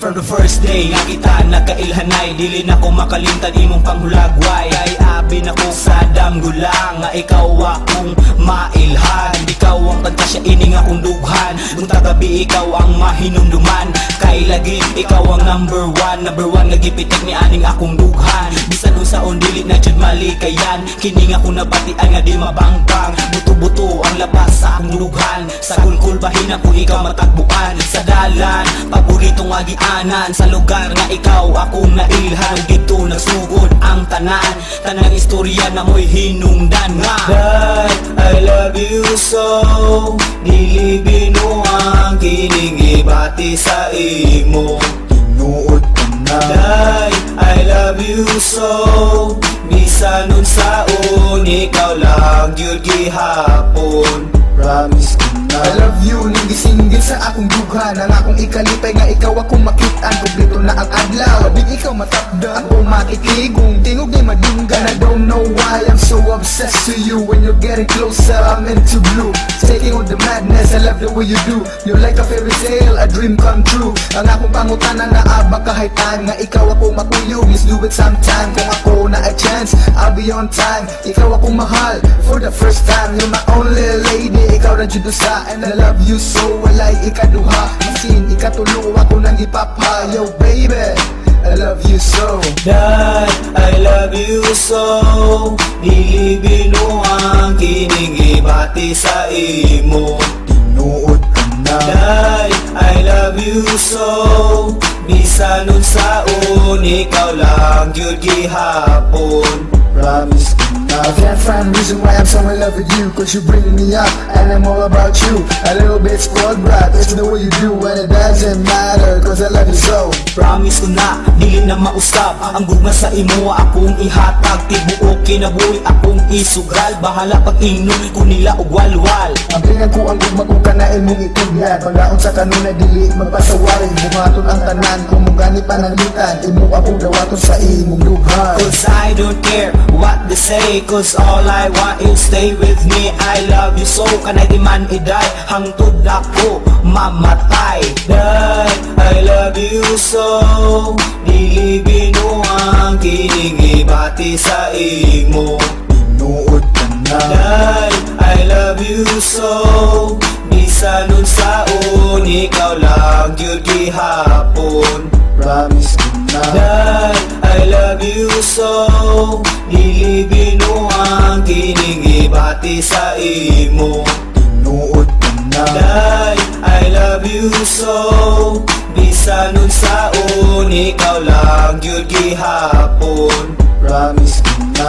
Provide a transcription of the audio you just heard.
From the first day nga kita nagkailhanay, dili na ko makalimtan imong panghulagway. Ay abi na ko sa damgulang nga ikaw akong mailhan. Ikaw ang pagkasya ini nga kong dughan, bunta gabi ikaw ang mahinumduman. Kay lagi ikaw ang number one lagi pitik ni aning akong dughan. Bisan unsaon dili na jud malikayan, kini nga kung nabatian nga di mabangkang. Buto-buto ang labas sa akong dughan, sa kulkul bahin ako ikaw matakbuan. Sa dalan paboritong agianan, sa lugar nga ikaw akong nailhan. Dito nagsugod ang tanan, tanang istorya na mo'y hinungdan nga. That I love you so, dili binuang kining ibati sa imo, tinuod ka na. That I love you so, bisan unsaon ikaw lang gyud gihapon, promise ko na. I love you, ning gisinggil sa akong dughan, ang akong ikalipay nga ikaw akong makitaan. Kompleto na ang adlaw, big ikaw matapdan, ako makitigong tingog ni madunggan. I don't know why I'm so obsessed to you. When you're getting closer, I'm into blue, taking on the madness. I love the way you do, you're like a fairy tale, a dream come true. Ang akong pangutana na abak kahaytan, nga ikaw ako makuyog, let's do it sometime. Kung ako na a chance, I'll be on time. Ikaw akong mahal, for the first time. You're my only lady, ikaw na judusa. And I love you so, walay ikaduha. Masin ikatulo ako nang ipapa. Yo baby, I love you so. That I love you so, dili binuang kining ibati sa imo, tinuod ka na. That I love you so, bisan unsaon ikaw lang gyud gihapon, promise ko na. I can't find a reason why I'm so in love with you, cause you bring me up and I'm all about you. A little bit spoiled brat, it's the way you do, and it doesn't matter cause I love you so. Promise ko na, dili na mausap ang gugma sa imo akong ihatag. Tibuok kinabuhi akong isugal, bahala pag inom ko nila og walwal. Ang pingan ko ang gugma kung kanain mong itugyan, pagdaon sa kanuna dili magpasawari. Buhaton ang tanan kung mugani pananglitan, imo akong dawaton sa imong lughan. Cause I don't care what they say, cause all I want is stay with me. I love you so, kanay di man iday, hangtod ako mamatay. That I love you so, dili binuang kining ibati sa imo, tinuod ka na. That I love you so, bisan unsaon ikaw lang gyud gihapon, promise ko na. That I love you so, dili binuang kining ibati sa imo, tinuod ka na. That I love you so, bisan unsaon ikaw lang gyud gihapon, promise ko na.